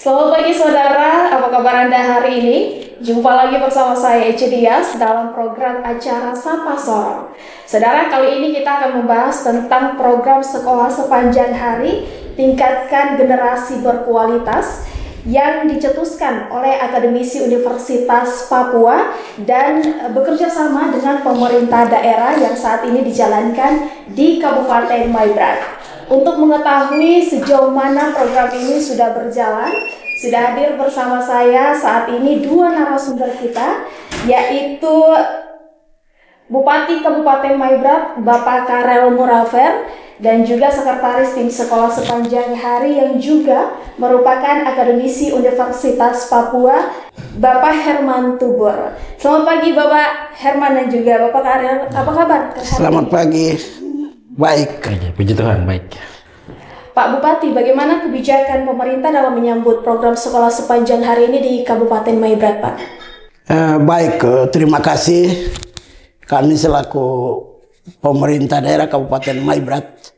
Selamat pagi saudara, apa kabar Anda hari ini? Jumpa lagi bersama saya Ece Dias dalam program acara Sapa Sorong. Saudara, kali ini kita akan membahas tentang program sekolah sepanjang hari tingkatkan generasi berkualitas yang dicetuskan oleh Akademisi Universitas Papua dan bekerja sama dengan pemerintah daerah yang saat ini dijalankan di Kabupaten Maibrat. Untuk mengetahui sejauh mana program ini sudah berjalan, sudah hadir bersama saya saat ini dua narasumber kita, yaitu Bupati Kabupaten Maibrat, Bapak Karel Murafer, dan juga Sekretaris Tim Sekolah Sepanjang Hari yang juga merupakan Akademisi Universitas Papua, Bapak Herman Tubor. Selamat pagi Bapak Herman dan juga Bapak Karel, apa kabar? Selamat pagi. Baik. Puji Tuhan, baik. Pak Bupati, bagaimana kebijakan pemerintah dalam menyambut program sekolah sepanjang hari ini di Kabupaten Maibrat, Pak? Baik, terima kasih. Kami selaku pemerintah daerah Kabupaten Maibrat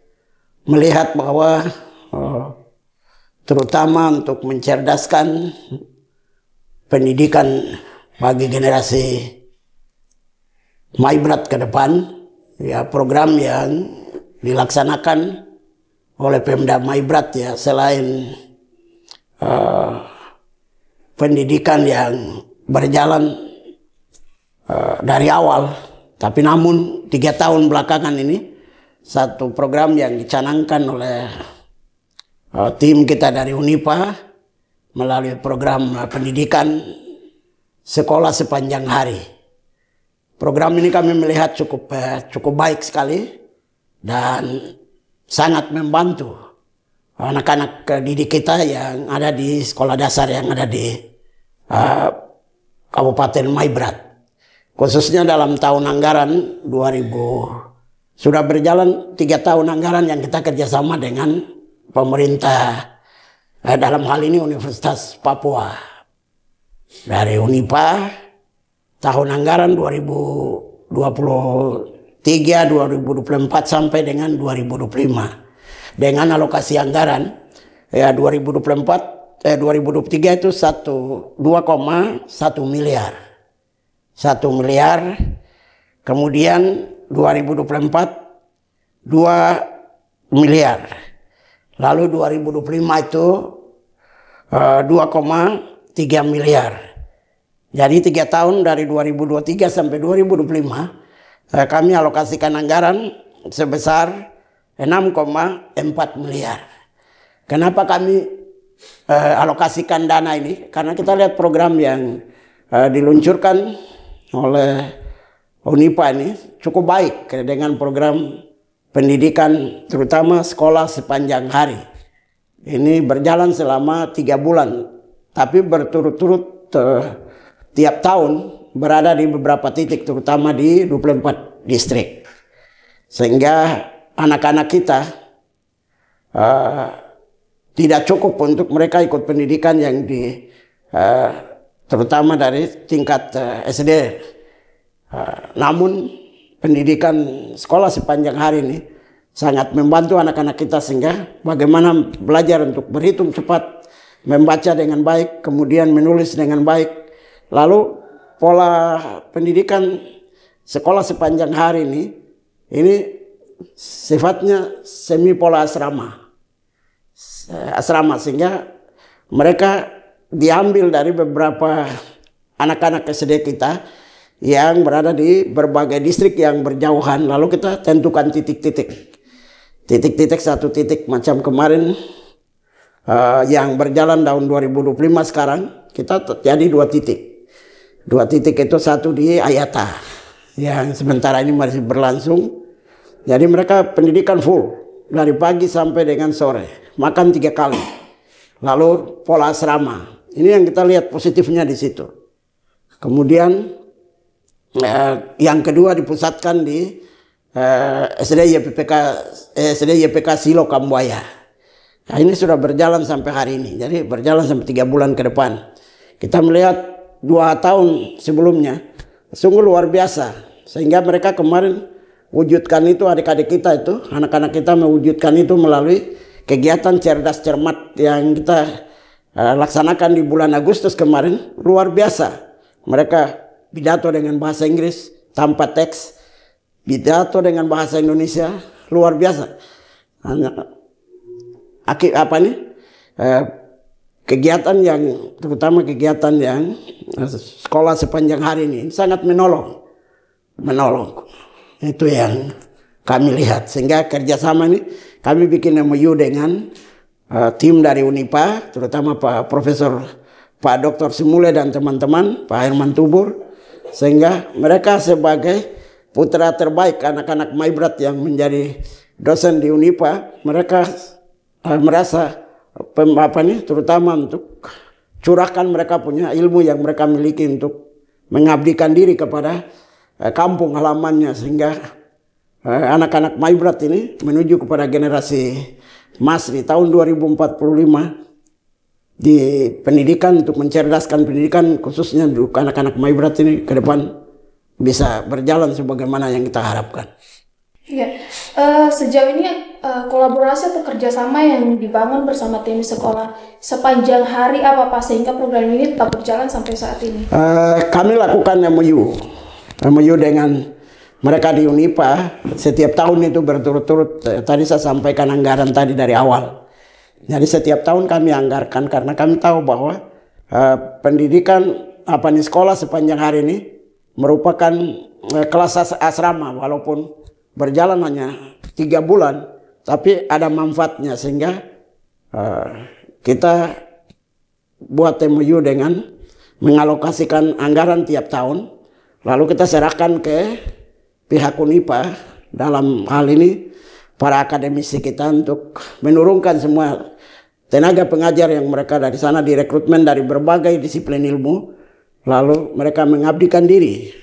melihat bahwa terutama untuk mencerdaskan pendidikan bagi generasi Maibrat ke depan, ya program yang dilaksanakan oleh Pemda Maibrat ya, selain pendidikan yang berjalan dari awal, tapi namun 3 tahun belakangan ini satu program yang dicanangkan oleh tim kita dari Unipa melalui program pendidikan sekolah sepanjang hari. Program ini kami melihat cukup baik sekali dan sangat membantu anak-anak didik kita yang ada di sekolah dasar yang ada di Kabupaten Maibrat. Khususnya dalam tahun anggaran 2000, sudah berjalan 3 tahun anggaran yang kita kerjasama dengan pemerintah, dalam hal ini Universitas Papua. Dari Unipa, tahun anggaran 2023-2024 sampai dengan 2025. Dengan alokasi anggaran ya 2023 itu 2,1 miliar. 1 miliar. Kemudian 2024 2 miliar. Lalu 2025 itu 2,3 miliar. Jadi 3 tahun dari 2023 sampai 2025 kami alokasikan anggaran sebesar 6,4 miliar. Kenapa kami alokasikan dana ini? Karena kita lihat program yang diluncurkan oleh Unipa ini cukup baik dengan program pendidikan terutama sekolah sepanjang hari. Ini berjalan selama 3 bulan, tapi berturut-turut tiap tahun berada di beberapa titik, terutama di 24 distrik. Sehingga anak-anak kita tidak cukup untuk mereka ikut pendidikan yang terutama dari tingkat SD. Namun pendidikan sekolah sepanjang hari ini sangat membantu anak-anak kita, sehingga bagaimana belajar untuk berhitung cepat, membaca dengan baik, kemudian menulis dengan baik. Lalu pola pendidikan sekolah sepanjang hari ini sifatnya semi pola asrama, sehingga mereka diambil dari beberapa anak-anak SD kita yang berada di berbagai distrik yang berjauhan. Lalu kita tentukan titik-titik, satu titik macam kemarin yang berjalan tahun 2025, sekarang kita jadi 2 titik. 2 titik itu, satu di Ayata yang sementara ini masih berlangsung. Jadi mereka pendidikan full dari pagi sampai dengan sore, makan 3 kali. Lalu pola asrama. Ini yang kita lihat positifnya di situ. Kemudian yang kedua dipusatkan di SD YPK Silo Kambuaya. Nah, ini sudah berjalan sampai hari ini. Jadi berjalan sampai 3 bulan ke depan. Kita melihat 2 tahun sebelumnya sungguh luar biasa, sehingga mereka kemarin wujudkan itu, adik-adik kita itu, anak-anak kita mewujudkan itu melalui kegiatan cerdas cermat yang kita laksanakan di bulan Agustus kemarin luar biasa. Mereka pidato dengan bahasa Inggris tanpa teks, pidato dengan bahasa Indonesia luar biasa. Kegiatan yang terutama kegiatan yang sekolah sepanjang hari ini sangat menolong. Itu yang kami lihat, sehingga kerjasama ini kami bikin MOU dengan tim dari Unipa, terutama Pak Dr. Simule dan teman-teman, Pak Herman Tubur, sehingga mereka sebagai putra terbaik anak-anak Maibrat yang menjadi dosen di Unipa, mereka merasa terutama untuk curahkan mereka punya ilmu yang mereka miliki untuk mengabdikan diri kepada kampung halamannya, sehingga anak-anak Maibrat ini menuju kepada generasi emas di tahun 2045 di pendidikan, untuk mencerdaskan pendidikan khususnya untuk anak-anak Maibrat ini ke depan bisa berjalan sebagaimana yang kita harapkan. Ya, sejauh ini kolaborasi atau kerjasama yang dibangun bersama tim sekolah sepanjang hari apa Pak, sehingga program ini tetap berjalan sampai saat ini? Kami lakukan MOU dengan mereka di Unipa setiap tahun itu berturut-turut. Tadi saya sampaikan anggaran tadi dari awal. Jadi setiap tahun kami anggarkan karena kami tahu bahwa pendidikan sekolah sepanjang hari ini merupakan kelas asrama, walaupun berjalan hanya 3 bulan, tapi ada manfaatnya, sehingga kita buat MOU dengan mengalokasikan anggaran tiap tahun, lalu kita serahkan ke pihak Unipa, dalam hal ini para akademisi kita, untuk menurunkan semua tenaga pengajar yang mereka dari sana direkrutmen dari berbagai disiplin ilmu, lalu mereka mengabdikan diri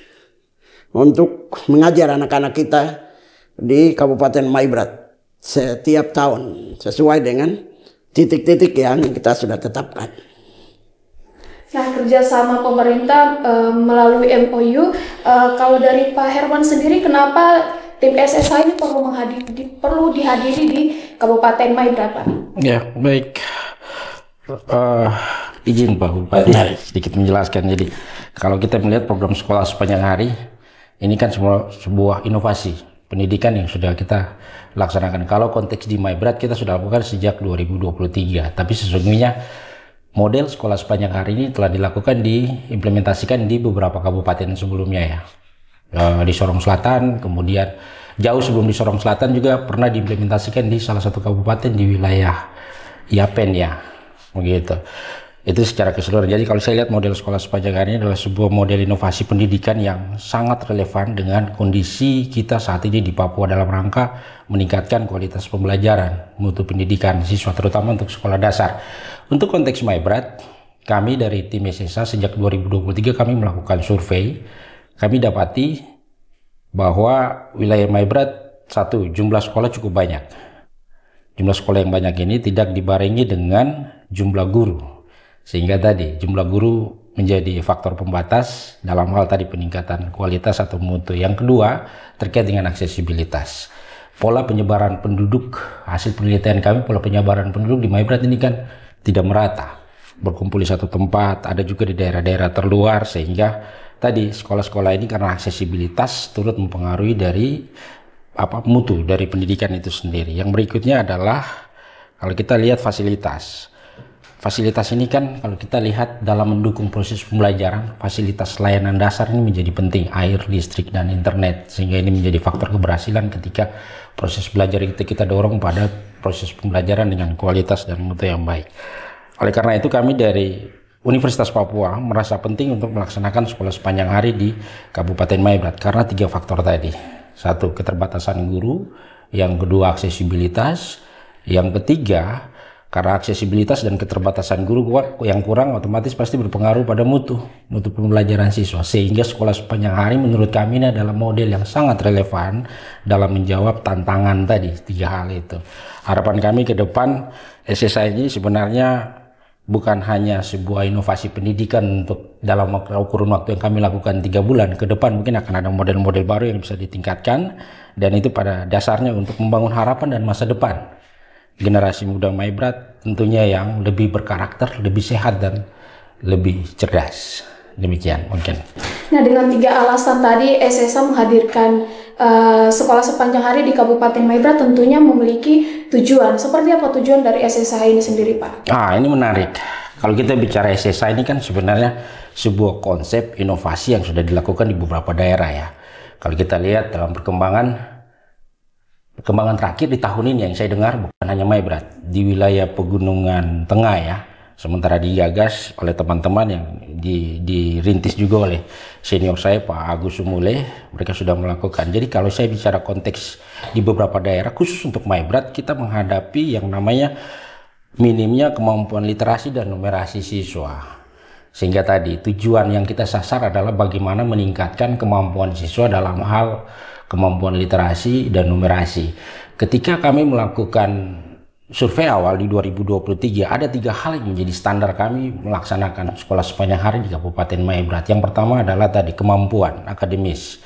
untuk mengajar anak-anak kita di Kabupaten Maibrat setiap tahun sesuai dengan titik-titik yang kita sudah tetapkan. Nah, kerjasama pemerintah melalui MOU, kalau dari Pak Herman sendiri, kenapa tim SSA ini perlu dihadiri di Kabupaten Maibrat, Pak? Ya, baik. Izin Pak Bupati sedikit menjelaskan. Jadi, kalau kita melihat program sekolah sepanjang hari, ini kan sebuah inovasi pendidikan yang sudah kita laksanakan. Kalau konteks di Maibrat kita sudah lakukan sejak 2023, tapi sesungguhnya model sekolah sepanjang hari ini telah diimplementasikan di beberapa kabupaten sebelumnya ya. Di Sorong Selatan, kemudian jauh sebelum di Sorong Selatan juga pernah diimplementasikan di salah satu kabupaten di wilayah Yapen ya, begitu. Itu secara keseluruhan. Jadi kalau saya lihat model sekolah sepanjang hari ini adalah sebuah model inovasi pendidikan yang sangat relevan dengan kondisi kita saat ini di Papua dalam rangka meningkatkan kualitas pembelajaran, mutu pendidikan siswa, terutama untuk sekolah dasar. Untuk konteks Maibrat, kami dari tim SSA sejak 2023 kami melakukan survei. Kami dapati bahwa wilayah Maibrat, satu, jumlah sekolah cukup banyak. Jumlah sekolah yang banyak ini tidak dibarengi dengan jumlah guru. Sehingga tadi jumlah guru menjadi faktor pembatas dalam hal tadi peningkatan kualitas atau mutu. Yang kedua, terkait dengan aksesibilitas. Pola penyebaran penduduk, hasil penelitian kami, pola penyebaran penduduk di Maibrat ini kan tidak merata. Berkumpul di satu tempat, ada juga di daerah-daerah terluar, sehingga tadi sekolah-sekolah ini karena aksesibilitas turut mempengaruhi dari mutu dari pendidikan itu sendiri. Yang berikutnya adalah kalau kita lihat fasilitas. Fasilitas ini kan kalau kita lihat dalam mendukung proses pembelajaran, fasilitas layanan dasar ini menjadi penting, air, listrik, dan internet. Sehingga ini menjadi faktor keberhasilan ketika proses belajar kita dorong pada proses pembelajaran dengan kualitas dan mutu yang baik. Oleh karena itu kami dari Universitas Papua merasa penting untuk melaksanakan sekolah sepanjang hari di Kabupaten Maibrat karena 3 faktor tadi. 1, keterbatasan guru. Yang kedua, aksesibilitas. Yang ketiga, karena aksesibilitas dan keterbatasan guru yang kurang otomatis pasti berpengaruh pada mutu pembelajaran siswa. Sehingga sekolah sepanjang hari menurut kami ini adalah model yang sangat relevan dalam menjawab tantangan tadi 3 hal itu. Harapan kami ke depan SSA ini sebenarnya bukan hanya sebuah inovasi pendidikan untuk dalam kurun waktu yang kami lakukan 3 bulan. Ke depan mungkin akan ada model-model baru yang bisa ditingkatkan, dan itu pada dasarnya untuk membangun harapan dan masa depan generasi muda Maibrat tentunya yang lebih berkarakter, lebih sehat dan lebih cerdas. Demikian mungkin. Nah, dengan 3 alasan tadi SSA menghadirkan sekolah sepanjang hari di Kabupaten Maibrat tentunya memiliki tujuan. Seperti apa tujuan dari SSA ini sendiri, Pak? Ini menarik. Kalau kita bicara SSA ini kan sebenarnya sebuah konsep inovasi yang sudah dilakukan di beberapa daerah ya. Kalau kita lihat dalam perkembangan terakhir di tahun ini yang saya dengar bukan hanya Maibrat, di wilayah Pegunungan Tengah ya. Sementara digagas oleh teman-teman yang dirintis juga oleh senior saya Pak Agus Sumule, mereka sudah melakukan. Jadi kalau saya bicara konteks di beberapa daerah khusus untuk Maibrat, kita menghadapi yang namanya minimnya kemampuan literasi dan numerasi siswa. Sehingga tadi tujuan yang kita sasar adalah bagaimana meningkatkan kemampuan siswa dalam hal kemampuan literasi dan numerasi. Ketika kami melakukan survei awal di 2023, ada 3 hal yang menjadi standar kami melaksanakan sekolah sepanjang hari di Kabupaten Maibrat. Yang pertama adalah tadi kemampuan akademis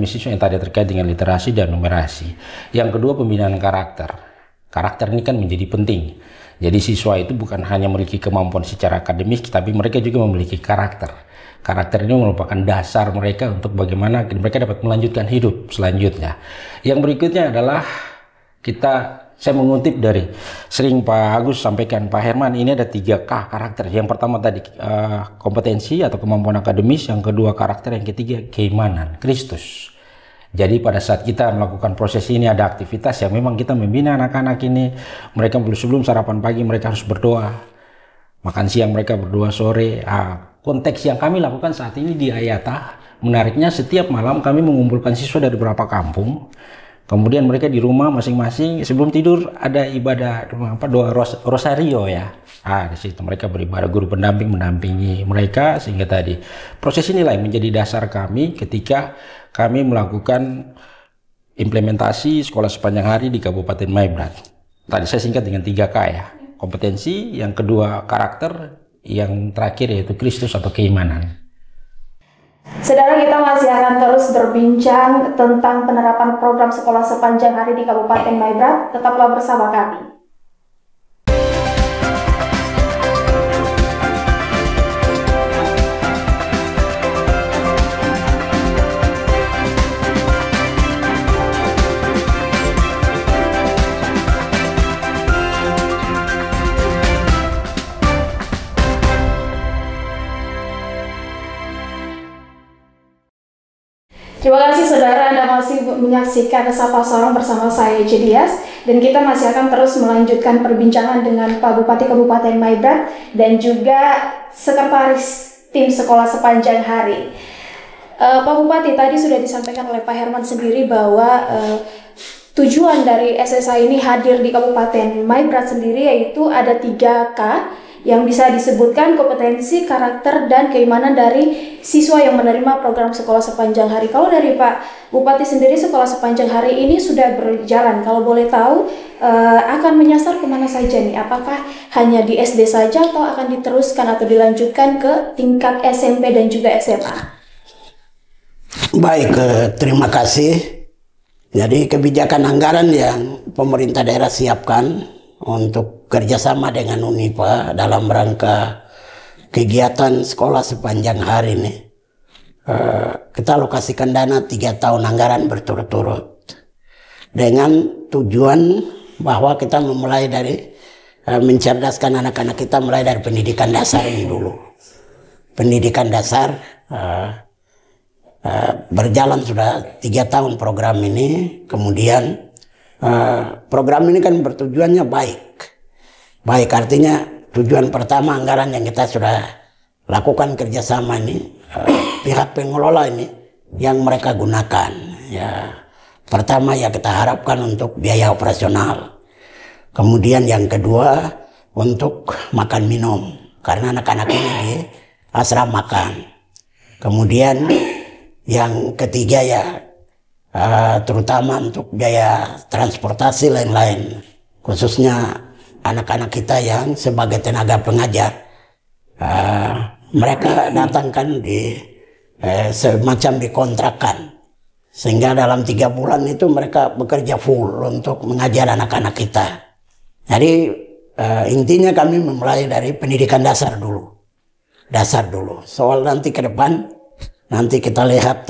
siswa yang tadi terkait dengan literasi dan numerasi. Yang kedua pembinaan karakter. Karakter ini kan menjadi penting. Jadi siswa itu bukan hanya memiliki kemampuan secara akademis, tapi mereka juga memiliki karakter. Karakter ini merupakan dasar mereka untuk bagaimana mereka dapat melanjutkan hidup selanjutnya. Yang berikutnya adalah saya mengutip dari sering Pak Agus sampaikan, Pak Herman, ini ada 3K karakter. Yang pertama tadi kompetensi atau kemampuan akademis, yang kedua karakter, yang ketiga keimanan, Kristus. Jadi pada saat kita melakukan proses ini ada aktivitas yang memang kita membina anak-anak ini. Mereka sebelum sarapan pagi mereka harus berdoa, makan siang mereka berdoa sore. Konteks yang kami lakukan saat ini di Ayata, menariknya setiap malam kami mengumpulkan siswa dari beberapa kampung. Kemudian mereka di rumah masing-masing sebelum tidur ada ibadah doa rosario ya. Di situ mereka beribadah, guru pendamping mendampingi mereka, sehingga tadi proses inilah yang menjadi dasar kami ketika kami melakukan implementasi sekolah sepanjang hari di Kabupaten Maibrat. Tadi saya singkat dengan 3K ya. Kompetensi, yang kedua karakter, yang terakhir yaitu Kristus atau keimanan. Saudara, kita masih akan terus berbincang tentang penerapan program sekolah sepanjang hari di Kabupaten Maibrat. Tetaplah bersama kami. Terima kasih saudara, Anda masih menyaksikan Sapa Sorong bersama saya Ece Dias, dan kita masih akan terus melanjutkan perbincangan dengan Pak Bupati Kabupaten Maibrat dan juga Sekretaris Tim Sekolah Sepanjang Hari. Pak Bupati, tadi sudah disampaikan oleh Pak Herman sendiri bahwa tujuan dari SSA ini hadir di Kabupaten Maibrat sendiri yaitu ada 3K yang bisa disebutkan kompetensi, karakter, dan keimanan dari siswa yang menerima program sekolah sepanjang hari. Kalau dari Pak Bupati sendiri, sekolah sepanjang hari ini sudah berjalan. Kalau boleh tahu, akan menyasar kemana saja nih? Apakah hanya di SD saja atau akan diteruskan atau dilanjutkan ke tingkat SMP dan juga SMA? Baik, terima kasih. Jadi kebijakan anggaran yang pemerintah daerah siapkan untuk kerjasama dengan UNIPA dalam rangka kegiatan sekolah sepanjang hari ini, kita alokasikan dana 3 tahun anggaran berturut-turut dengan tujuan bahwa kita memulai dari mencerdaskan anak-anak kita mulai dari pendidikan dasar ini dulu. Pendidikan dasar berjalan sudah 3 tahun program ini. Kemudian program ini kan bertujuannya baik, artinya tujuan pertama anggaran yang kita sudah lakukan kerjasama ini, pihak pengelola ini yang mereka gunakan ya, pertama ya kita harapkan untuk biaya operasional, kemudian yang kedua untuk makan minum karena anak-anak ini di asramakan, kemudian yang ketiga ya terutama untuk biaya transportasi lain-lain, khususnya anak-anak kita yang sebagai tenaga pengajar, mereka datangkan di semacam dikontrakkan, sehingga dalam 3 bulan itu mereka bekerja full untuk mengajar anak-anak kita. Jadi intinya kami memulai dari pendidikan dasar dulu. Soal nanti ke depan, nanti kita lihat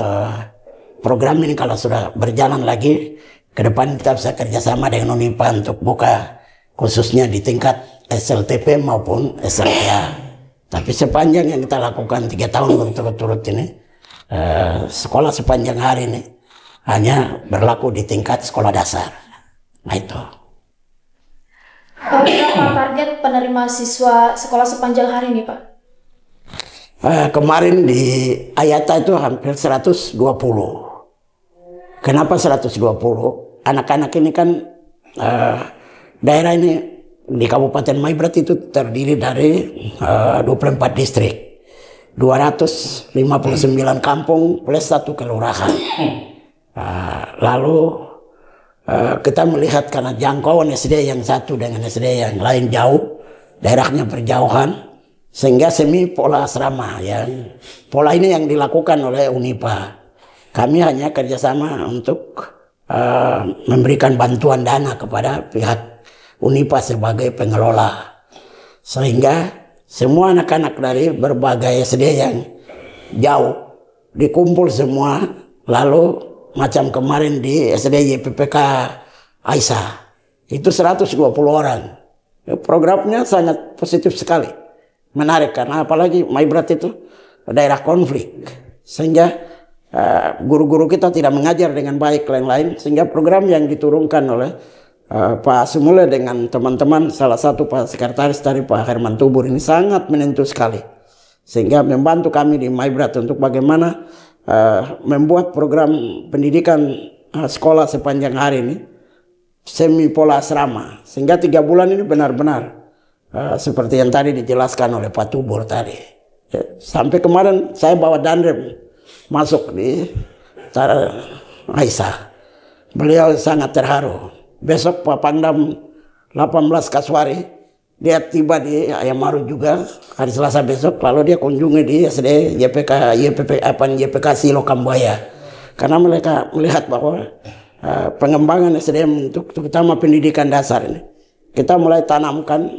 program ini kalau sudah berjalan lagi, ke depan kita bisa kerjasama dengan Unipa untuk buka khususnya di tingkat SLTP maupun SLTA. Tapi sepanjang yang kita lakukan 3 tahun berturut-turut ini, sekolah sepanjang hari ini hanya berlaku di tingkat sekolah dasar. Nah itu. Berapa target penerima siswa sekolah sepanjang hari ini, Pak? Kemarin di Ayata itu hampir 120. Kenapa 120? Anak-anak ini kan daerah ini di Kabupaten Maibrat itu terdiri dari 24 distrik, 259 kampung plus 1 kelurahan. Lalu kita melihat karena jangkauan SD yang satu dengan SD yang lain jauh, daerahnya berjauhan, sehingga semi pola asrama. Yang pola ini yang dilakukan oleh Unipa. Kami hanya kerjasama untuk memberikan bantuan dana kepada pihak Unipa sebagai pengelola, sehingga semua anak-anak dari berbagai SD yang jauh dikumpul semua. Lalu macam kemarin di SD YPPK Aisyah itu 120 orang. Programnya sangat positif sekali, menarik, karena apalagi Maibrat itu daerah konflik, sehingga guru-guru kita tidak mengajar dengan baik lain-lain, sehingga program yang diturunkan oleh Pak Sumule dengan teman-teman, salah satu Pak Sekretaris dari Pak Herman Tubur ini sangat menentu sekali, sehingga membantu kami di Maibrat untuk bagaimana membuat program pendidikan sekolah sepanjang hari ini semi pola asrama, sehingga 3 bulan ini benar-benar seperti yang tadi dijelaskan oleh Pak Tubur tadi. Sampai kemarin saya bawa Danrem masuk di Aisyah, beliau sangat terharu. Besok Pak Pangdam 18 Kaswari dia tiba di Ayamaru juga hari Selasa besok, lalu dia kunjungi di SD YPK Silo Kambuaya, karena mereka melihat bahwa pengembangan SDM untuk terutama pendidikan dasar ini kita mulai tanamkan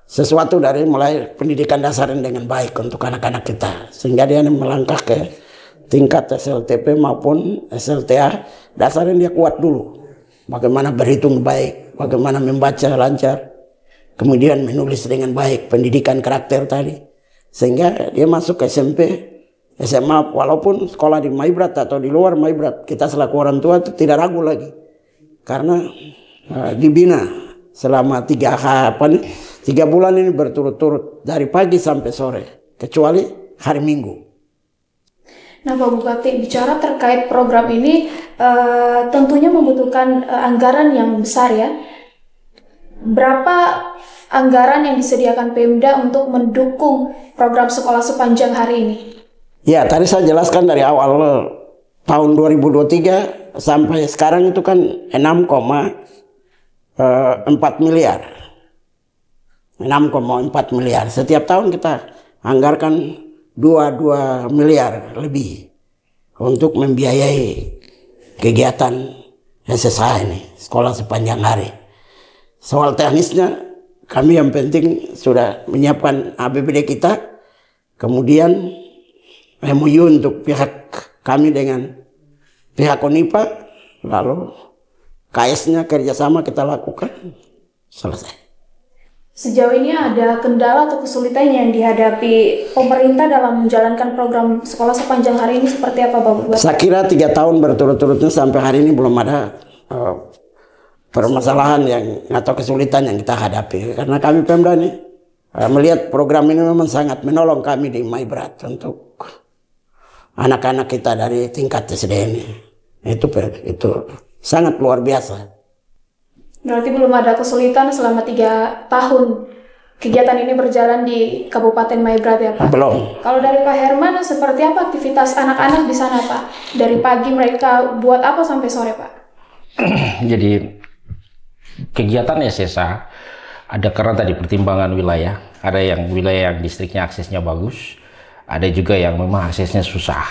sesuatu dari mulai pendidikan dasar dengan baik untuk anak-anak kita, sehingga dia melangkah ke tingkat SLTP maupun SLTA. Dasarnya dia kuat dulu, bagaimana berhitung baik, bagaimana membaca lancar, kemudian menulis dengan baik, pendidikan karakter tadi, sehingga dia masuk ke SMP, SMA, walaupun sekolah di Maibrat atau di luar Maibrat, kita selaku orang tua itu tidak ragu lagi, karena dibina selama 3 bulan ini berturut-turut dari pagi sampai sore, kecuali hari Minggu. Nah, Pak Bupati, bicara terkait program ini tentunya membutuhkan anggaran yang besar ya. Berapa anggaran yang disediakan Pemda untuk mendukung program sekolah sepanjang hari ini? Ya, tadi saya jelaskan dari awal tahun 2023 sampai sekarang itu kan 6,4 miliar. 6,4 miliar. Setiap tahun kita anggarkan 22 miliar lebih untuk membiayai kegiatan SSH ini, sekolah sepanjang hari. Soal teknisnya kami yang penting sudah menyiapkan APBD kita, kemudian MOU untuk pihak kami dengan pihak Unipa, lalu KS-nya kerjasama kita lakukan, selesai. Sejauh ini ada kendala atau kesulitan yang dihadapi pemerintah dalam menjalankan program sekolah sepanjang hari ini seperti apa, Pak Bupati? Saya kira 3 tahun berturut-turutnya sampai hari ini belum ada permasalahan yang atau kesulitan yang kita hadapi, karena kami Pemda ini melihat program ini memang sangat menolong kami di Maibrat untuk anak-anak kita dari tingkat SD ini. Itu sangat luar biasa. Berarti belum ada kesulitan selama 3 tahun kegiatan ini berjalan di Kabupaten Maibrat ya, Pak? Belum. Kalau dari Pak Herman, seperti apa aktivitas anak-anak di sana, Pak? Dari pagi mereka buat apa sampai sore, Pak? Jadi kegiatan SSA ada karena tadi pertimbangan wilayah. Ada yang wilayah yang distriknya aksesnya bagus, ada juga yang memang aksesnya susah.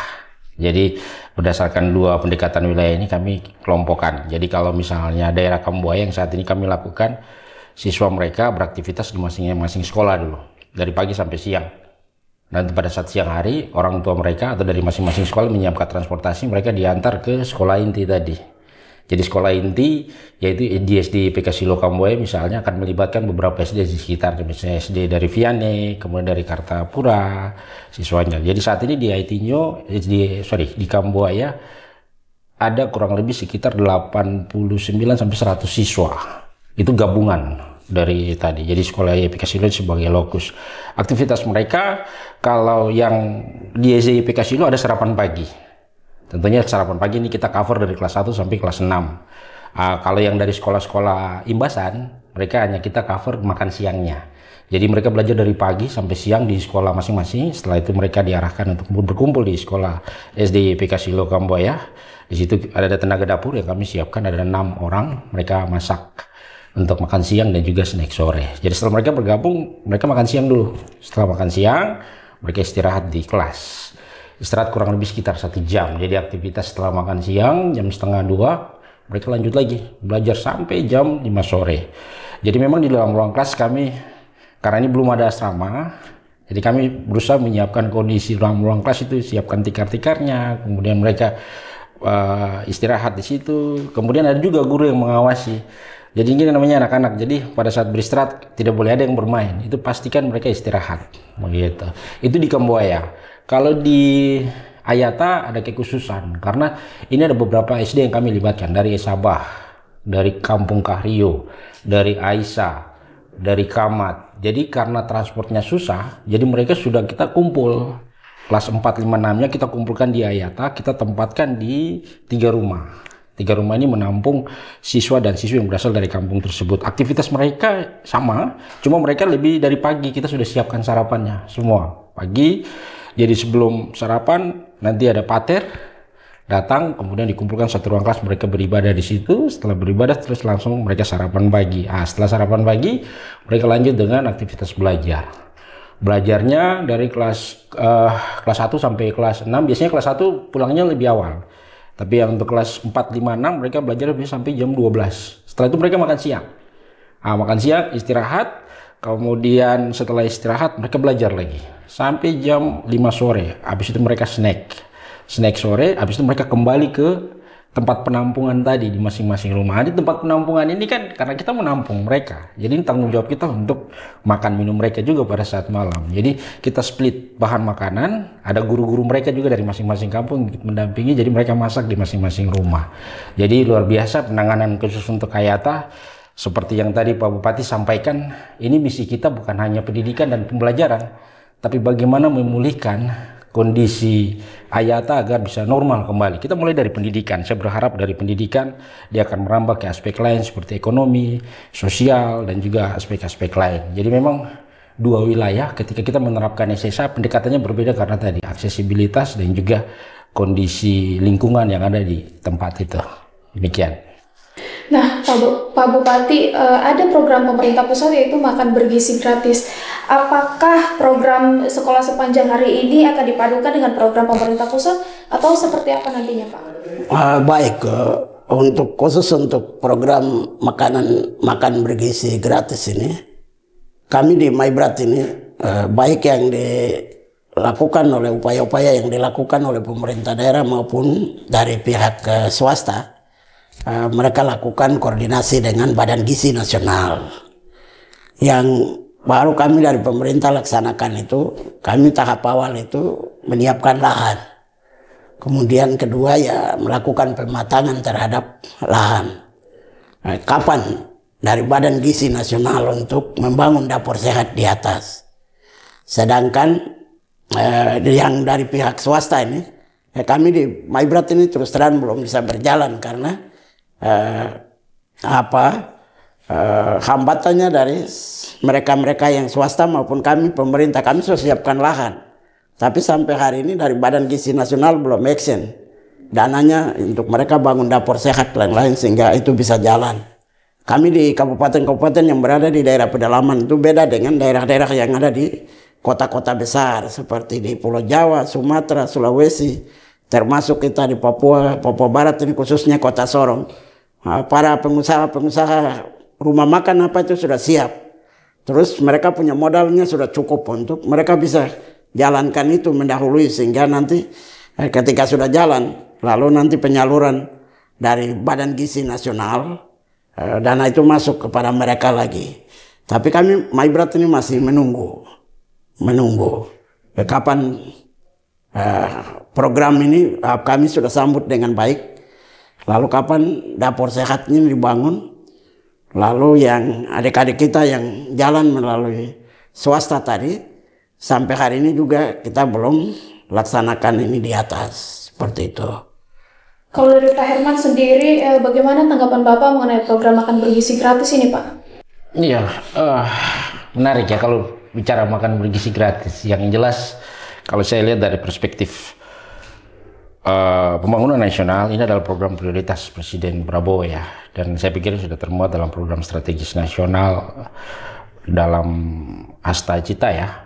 Jadi berdasarkan 2 pendekatan wilayah ini kami kelompokkan. Jadi kalau misalnya daerah Kambuaya yang saat ini kami lakukan siswa mereka beraktivitas di masing-masing sekolah dulu, dari pagi sampai siang. Nanti pada saat siang hari, orang tua mereka atau dari masing-masing sekolah menyiapkan transportasi, mereka diantar ke sekolah inti tadi. Jadi sekolah inti, yaitu di SD IPK Silo Kamboja misalnya, akan melibatkan beberapa SD di sekitar, misalnya SD dari Vianney, kemudian dari Kartapura, siswanya. Jadi saat ini di IT-nya, di Kamboja, ada kurang lebih sekitar 89 sampai 100 siswa. Itu gabungan dari tadi. Jadi sekolah IPK Silo sebagai lokus. Aktivitas mereka, kalau yang di SD IPK Silo ada sarapan pagi. Tentunya sarapan pagi ini kita cover dari kelas 1 sampai kelas 6. Kalau yang dari sekolah-sekolah imbasan, mereka hanya kita cover makan siangnya. Jadi mereka belajar dari pagi sampai siang di sekolah masing-masing. Setelah itu mereka diarahkan untuk berkumpul di sekolah SD IPK Silo Kamboja. Di situ ada tenaga dapur yang kami siapkan, ada 6 orang. Mereka masak untuk makan siang dan juga snack sore. Jadi setelah mereka bergabung, mereka makan siang dulu. Setelah makan siang, mereka istirahat di kelas. Istirahat kurang lebih sekitar 1 jam. Jadi aktivitas setelah makan siang, jam setengah 2, mereka lanjut lagi. Belajar sampai jam 5 sore. Jadi memang di dalam ruang kelas kami, karena ini belum ada asrama, jadi kami berusaha menyiapkan kondisi dalam ruang kelas itu, siapkan tikar-tikarnya, kemudian mereka istirahat di situ. Kemudian ada juga guru yang mengawasi. Jadi ini namanya anak-anak. Jadi pada saat beristirahat tidak boleh ada yang bermain. Itu pastikan mereka istirahat. Begitu. Itu di Kamboja. Kalau di Ayata ada kekhususan karena ini ada beberapa SD yang kami libatkan dari Sabah, dari Kampung Kahrio, dari Aisyah, dari Kamat. Jadi karena transportnya susah, jadi mereka sudah kita kumpul. Kelas 4, 5, 6-nya kita kumpulkan di Ayata, kita tempatkan di 3 rumah. 3 rumah ini menampung siswa dan siswi yang berasal dari kampung tersebut. Aktivitas mereka sama, cuma mereka lebih dari pagi. Kita sudah siapkan sarapannya semua pagi. Jadi sebelum sarapan nanti ada pater datang, kemudian dikumpulkan satu ruang kelas, mereka beribadah di situ. Setelah beribadah terus langsung mereka sarapan pagi. Setelah sarapan pagi mereka lanjut dengan aktivitas belajar. Belajarnya dari kelas 1 sampai kelas 6. Biasanya kelas 1 pulangnya lebih awal. Tapi yang untuk kelas 4, 5, 6 mereka belajar bisa sampai jam 12. Setelah itu mereka makan siang. Makan siang, istirahat. Kemudian setelah istirahat mereka belajar lagi. Sampai jam 5 sore. Habis itu mereka snack. Snack sore, habis itu mereka kembali ke tempat penampungan tadi di masing-masing rumah. Di tempat penampungan ini kan karena kita menampung mereka. Jadi ini tanggung jawab kita untuk makan minum mereka juga pada saat malam. Jadi kita split bahan makanan, ada guru-guru mereka juga dari masing-masing kampung mendampingi, jadi mereka masak di masing-masing rumah. Jadi luar biasa penanganan khusus untuk Ayata. Seperti yang tadi Pak Bupati sampaikan, ini misi kita bukan hanya pendidikan dan pembelajaran, tapi bagaimana memulihkan kondisi Ayata agar bisa normal kembali. Kita mulai dari pendidikan. Saya berharap dari pendidikan dia akan merambah ke aspek lain seperti ekonomi, sosial, dan juga aspek-aspek lain. Jadi memang dua wilayah ketika kita menerapkan SSA pendekatannya berbeda karena tadi aksesibilitas dan juga kondisi lingkungan yang ada di tempat itu. Demikian. Nah, Pak Bupati, ada program pemerintah pusat yaitu makan bergizi gratis. Apakah program sekolah sepanjang hari ini akan dipadukan dengan program pemerintah pusat atau seperti apa nantinya, Pak? Baik, untuk khusus untuk program makan bergizi gratis ini, kami di Maibrat ini baik yang dilakukan oleh upaya-upaya yang dilakukan oleh pemerintah daerah maupun dari pihak swasta. Mereka lakukan koordinasi dengan Badan Gizi Nasional. Yang baru kami dari pemerintah laksanakan itu, kami tahap awal itu menyiapkan lahan. Kemudian kedua ya melakukan pematangan terhadap lahan. Kapan dari Badan Gizi Nasional untuk membangun dapur sehat di atas. Sedangkan yang dari pihak swasta ini, kami di Maibrat ini terus terang belum bisa berjalan karena hambatannya dari mereka-mereka yang swasta maupun kami pemerintah. Kami sudah siapkan lahan, tapi sampai hari ini dari Badan Gizi Nasional belum action dananya untuk mereka bangun dapur sehat lain-lain sehingga itu bisa jalan. Kami di kabupaten-kabupaten yang berada di daerah pedalaman itu beda dengan daerah-daerah yang ada di kota-kota besar seperti di Pulau Jawa, Sumatera, Sulawesi, termasuk kita di Papua Barat ini khususnya kota Sorong. Para pengusaha-pengusaha rumah makan apa itu sudah siap. Terus mereka punya modalnya sudah cukup untuk mereka bisa jalankan itu mendahului sehingga nanti ketika sudah jalan lalu nanti penyaluran dari Badan Gizi Nasional dana itu masuk kepada mereka lagi. Tapi kami MyBrat ini masih menunggu kapan program ini kami sudah sambut dengan baik. Lalu kapan dapur sehat ini dibangun. Lalu yang adik-adik kita yang jalan melalui swasta tadi, sampai hari ini juga kita belum laksanakan ini di atas, seperti itu. Kalau dari Pak Herman sendiri, bagaimana tanggapan Bapak mengenai program makan bergizi gratis ini, Pak? Iya, menarik ya kalau bicara makan bergizi gratis. Yang jelas, kalau saya lihat dari perspektif pembangunan nasional, ini adalah program prioritas Presiden Prabowo ya, dan saya pikir sudah termuat dalam program strategis nasional dalam Hasta Cita ya.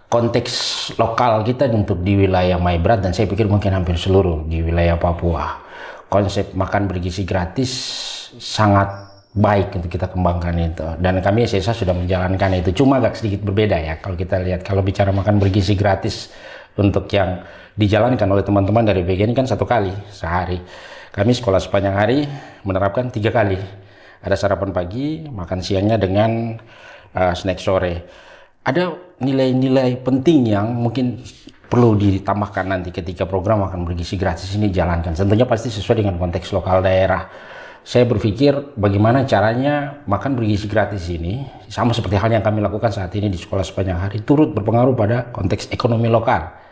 Konteks lokal kita untuk di wilayah MyBrat, dan saya pikir mungkin hampir seluruh di wilayah Papua, konsep makan bergizi gratis sangat baik untuk kita kembangkan itu, dan kami SSA sudah menjalankan itu. Cuma agak sedikit berbeda ya kalau kita lihat, kalau bicara makan bergizi gratis untuk yang dijalankan oleh teman-teman dari BGN kan 1 kali sehari. Kami sekolah sepanjang hari menerapkan 3 kali. Ada sarapan pagi, makan siangnya dengan snack sore. Ada nilai-nilai penting yang mungkin perlu ditambahkan nanti ketika program makan bergizi gratis ini dijalankan. Tentunya pasti sesuai dengan konteks lokal daerah. Saya berpikir bagaimana caranya makan bergizi gratis ini, sama seperti hal yang kami lakukan saat ini di sekolah sepanjang hari, turut berpengaruh pada konteks ekonomi lokal.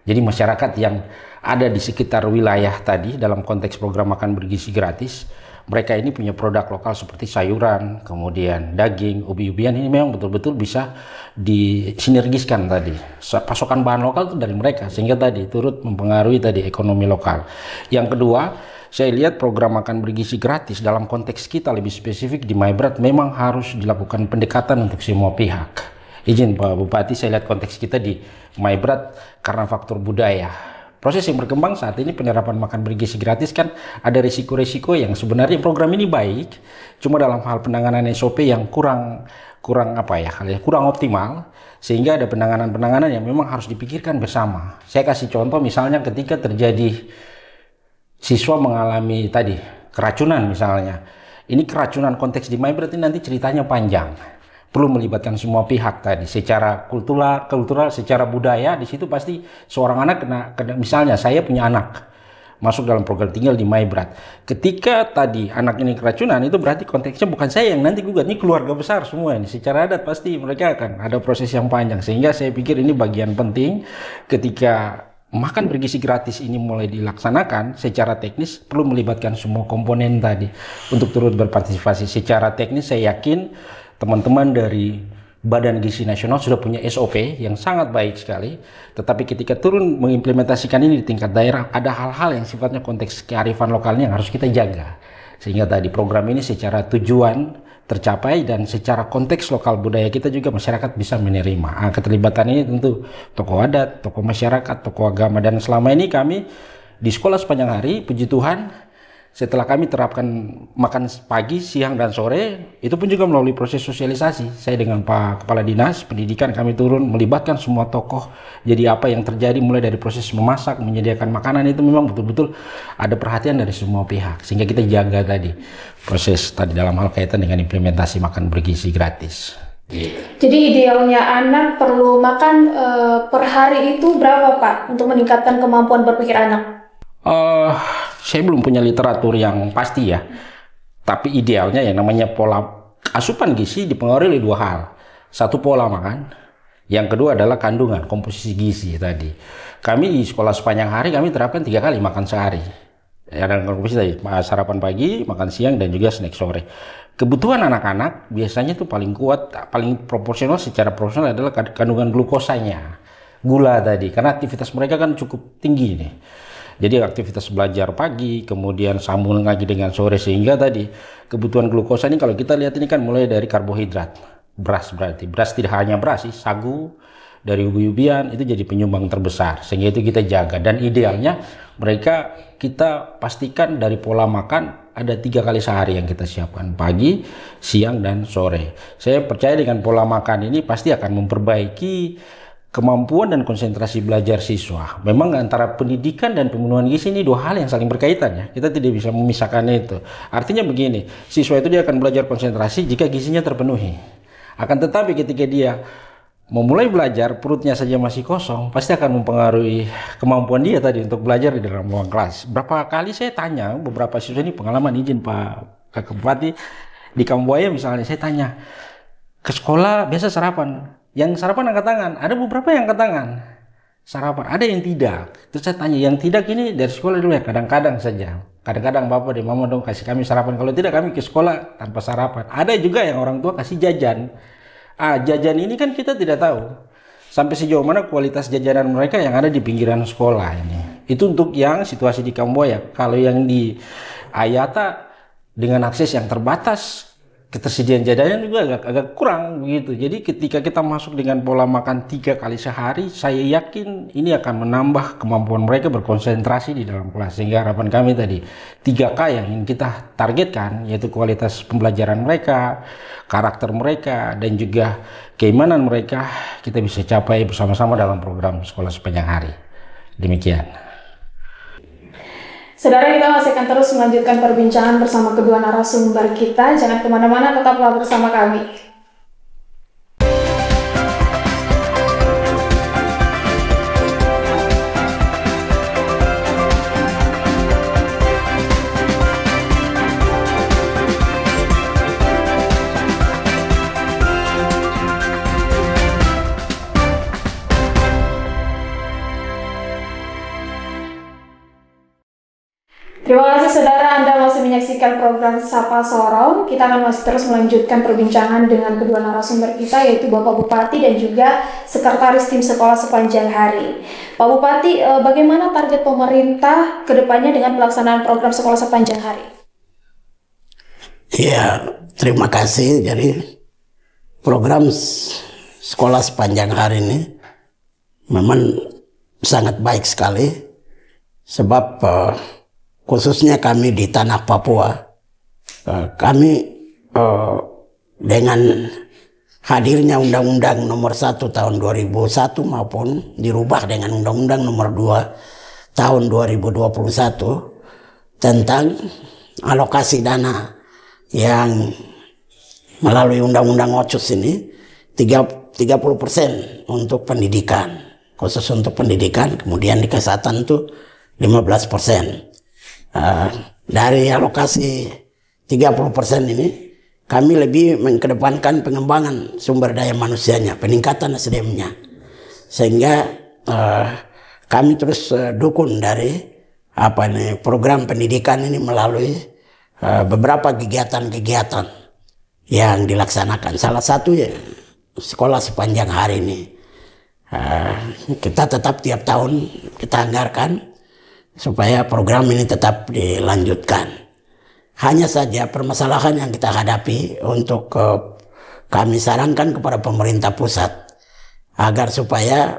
Jadi masyarakat yang ada di sekitar wilayah tadi dalam konteks program makan bergizi gratis, mereka ini punya produk lokal seperti sayuran, kemudian daging, ubi-ubian, ini memang betul-betul bisa disinergiskan tadi. Pasokan bahan lokal itu dari mereka, sehingga tadi turut mempengaruhi tadi ekonomi lokal. Yang kedua, saya lihat program makan bergizi gratis dalam konteks kita lebih spesifik di MyBrat memang harus dilakukan pendekatan untuk semua pihak. Izin Pak Bupati, saya lihat konteks kita di MyBrat karena faktor budaya. Proses yang berkembang saat ini penerapan makan bergizi gratis kan ada risiko-risiko yang sebenarnya program ini baik, cuma dalam hal penanganan SOP yang kurang optimal, sehingga ada penanganan yang memang harus dipikirkan bersama. Saya kasih contoh misalnya ketika terjadi siswa mengalami tadi keracunan misalnya. Ini keracunan konteks di MyBrat ini nanti ceritanya panjang. Perlu melibatkan semua pihak tadi, secara kultural, secara budaya. Di situ pasti seorang anak kena, misalnya saya punya anak masuk dalam program tinggal di MyBrat. Ketika tadi anak ini keracunan, itu berarti konteksnya bukan saya yang nanti gugat, ini keluarga besar semua ini. Secara adat pasti mereka akan ada proses yang panjang, sehingga saya pikir ini bagian penting ketika makan bergizi gratis ini mulai dilaksanakan. Secara teknis perlu melibatkan semua komponen tadi untuk turut berpartisipasi. Secara teknis saya yakin teman-teman dari Badan Gizi Nasional sudah punya SOP yang sangat baik sekali, tetapi ketika turun mengimplementasikan ini di tingkat daerah, ada hal-hal yang sifatnya konteks kearifan lokalnya yang harus kita jaga, sehingga tadi program ini secara tujuan tercapai dan secara konteks lokal budaya kita juga masyarakat bisa menerima. Keterlibatan ini tentu tokoh adat, tokoh masyarakat, tokoh agama, dan selama ini kami di sekolah sepanjang hari, puji Tuhan, setelah kami terapkan makan pagi, siang, dan sore, itu pun juga melalui proses sosialisasi. Saya dengan Pak Kepala Dinas Pendidikan kami turun melibatkan semua tokoh. Jadi apa yang terjadi mulai dari proses memasak, menyediakan makanan itu memang betul-betul ada perhatian dari semua pihak. Sehingga kita jaga tadi proses tadi dalam hal kaitan dengan implementasi makan bergizi gratis. Jadi idealnya anak perlu makan per hari itu berapa Pak untuk meningkatkan kemampuan berpikir anak? Saya belum punya literatur yang pasti ya, tapi idealnya yang namanya pola asupan gizi dipengaruhi oleh 2 hal. Satu, pola makan, yang kedua adalah kandungan, komposisi gizi tadi. Kami di sekolah sepanjang hari kami terapkan 3 kali makan sehari. Ya, dan komposisi tadi, sarapan pagi, makan siang, dan juga snack sore. Kebutuhan anak-anak biasanya itu paling kuat, paling proporsional secara proporsional adalah kandungan glukosanya, gula tadi, karena aktivitas mereka kan cukup tinggi nih. Jadi aktivitas belajar pagi, kemudian sambung lagi dengan sore, sehingga tadi kebutuhan glukosa ini kalau kita lihat ini kan mulai dari karbohidrat, beras berarti. Beras tidak hanya beras sih, sagu, dari ubi-ubian itu jadi penyumbang terbesar, sehingga itu kita jaga. Dan idealnya mereka kita pastikan dari pola makan ada 3 kali sehari yang kita siapkan, pagi, siang, dan sore. Saya percaya dengan pola makan ini pasti akan memperbaiki kemampuan dan konsentrasi belajar siswa. Memang antara pendidikan dan pemenuhan gizi ini 2 hal yang saling berkaitan ya. Kita tidak bisa memisahkan itu. Artinya begini, siswa itu dia akan belajar konsentrasi jika gizinya terpenuhi. Akan tetapi ketika dia memulai belajar, perutnya saja masih kosong, pasti akan mempengaruhi kemampuan dia tadi untuk belajar di dalam ruang kelas. Berapa kali saya tanya beberapa siswa ini, pengalaman izin Pak Kakak Bupati, di Kambuaya misalnya, saya tanya, ke sekolah biasa sarapan? Yang sarapan angkat tangan, ada beberapa yang angkat tangan. Sarapan, ada yang tidak. Terus saya tanya, yang tidak ini dari sekolah dulu ya? Kadang-kadang saja. Kadang-kadang bapak dan mama dong kasih kami sarapan, kalau tidak kami ke sekolah tanpa sarapan. Ada juga yang orang tua kasih jajan. Jajan ini kan kita tidak tahu sampai sejauh mana kualitas jajanan mereka yang ada di pinggiran sekolah ini. Itu untuk yang situasi di Kambuaya. Kalau yang di Ayata dengan akses yang terbatas, ketersediaan jajanan juga agak kurang begitu. Jadi ketika kita masuk dengan pola makan 3 kali sehari, saya yakin ini akan menambah kemampuan mereka berkonsentrasi di dalam kelas. Sehingga harapan kami tadi 3K yang ingin kita targetkan, yaitu kualitas pembelajaran mereka, karakter mereka, dan juga keimanan mereka, kita bisa capai bersama-sama dalam program sekolah sepanjang hari. Demikian. Saudara, kita masih akan terus melanjutkan perbincangan bersama kedua narasumber kita. Jangan kemana-mana, tetaplah bersama kami. Terima kasih saudara, Anda masih menyaksikan program Sapa Sorong. Kita akan masih terus melanjutkan perbincangan dengan kedua narasumber kita, yaitu Bapak Bupati dan juga Sekretaris Tim Sekolah Sepanjang Hari. Pak Bupati, bagaimana target pemerintah ke depannya dengan pelaksanaan program Sekolah Sepanjang Hari? Ya, terima kasih. Jadi program Sekolah Sepanjang Hari ini memang sangat baik sekali, sebab khususnya kami di tanah Papua, kami dengan hadirnya Undang-Undang Nomor 1 Tahun 2001 maupun dirubah dengan Undang-Undang Nomor 2 Tahun 2021 tentang alokasi dana yang melalui Undang-Undang Otsus ini 30% untuk pendidikan, khusus untuk pendidikan, kemudian di kesehatan itu 15%. Dari alokasi 30% ini kami lebih mengedepankan pengembangan sumber daya manusianya, peningkatan SDM-nya, sehingga kami terus dukung dari program pendidikan ini melalui beberapa kegiatan-kegiatan yang dilaksanakan. Salah satu ya sekolah sepanjang hari ini, kita tetap tiap tahun kita anggarkan supaya program ini tetap dilanjutkan. Hanya saja permasalahan yang kita hadapi untuk kami sarankan kepada pemerintah pusat agar supaya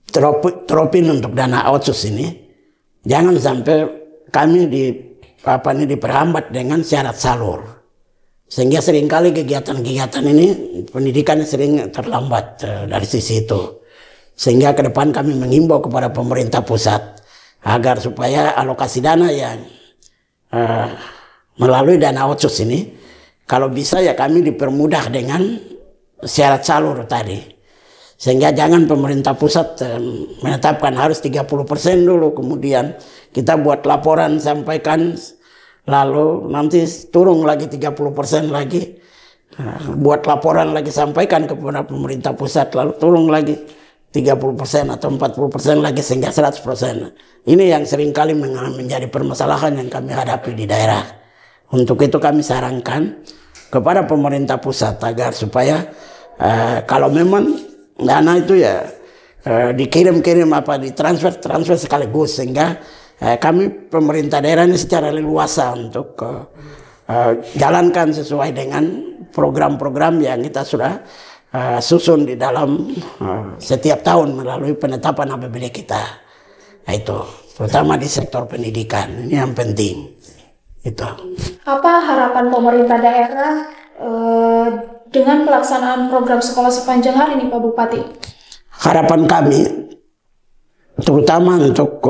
teropin untuk dana otsus ini jangan sampai kami diperhambat dengan syarat salur, sehingga seringkali kegiatan-kegiatan ini pendidikan sering terlambat dari sisi itu. Sehingga ke depan kami mengimbau kepada pemerintah pusat agar supaya alokasi dana yang melalui dana otsus ini, kalau bisa ya kami dipermudah dengan syarat salur tadi. Sehingga jangan pemerintah pusat menetapkan harus 30% dulu, kemudian kita buat laporan sampaikan, lalu nanti turun lagi 30% lagi, buat laporan lagi sampaikan kepada pemerintah pusat, lalu turun lagi 30% atau 40% lagi sehingga 100%. Ini yang seringkali menjadi permasalahan yang kami hadapi di daerah. Untuk itu kami sarankan kepada pemerintah pusat agar supaya kalau memang dana itu ya dikirim-kirim ditransfer sekaligus, sehingga kami pemerintah daerah ini secara leluasa untuk jalankan sesuai dengan program-program yang kita sudah susun di dalam setiap tahun melalui penetapan APBD kita. Nah, itu terutama di sektor pendidikan, ini yang penting. Itu. Apa harapan pemerintah daerah dengan pelaksanaan program sekolah sepanjang hari ini, Pak Bupati? Harapan kami, terutama untuk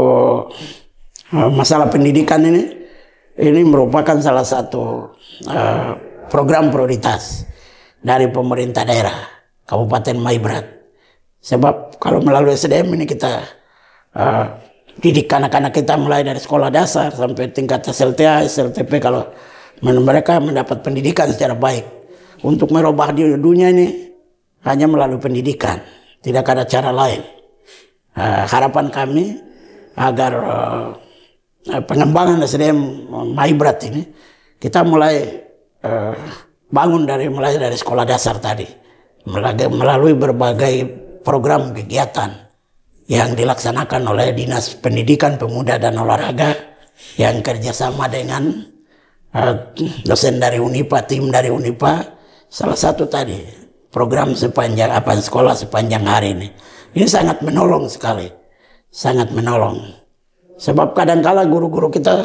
masalah pendidikan ini merupakan salah satu program prioritas dari pemerintah daerah Kabupaten Maibrat. Sebab kalau melalui SDM ini kita didik anak-anak kita mulai dari sekolah dasar sampai tingkat SLTA, SLTP, kalau mereka mendapat pendidikan secara baik. Untuk merubah dunia ini hanya melalui pendidikan, tidak ada cara lain. Harapan kami agar pengembangan SDM Maibrat ini kita mulai bangun mulai dari sekolah dasar tadi, melalui berbagai program kegiatan yang dilaksanakan oleh Dinas Pendidikan, Pemuda dan Olahraga yang kerjasama dengan dosen dari Unipa, tim dari Unipa. Salah satu tadi program sekolah sepanjang hari ini sangat menolong sekali, sangat menolong. Sebab kadang-kala guru-guru kita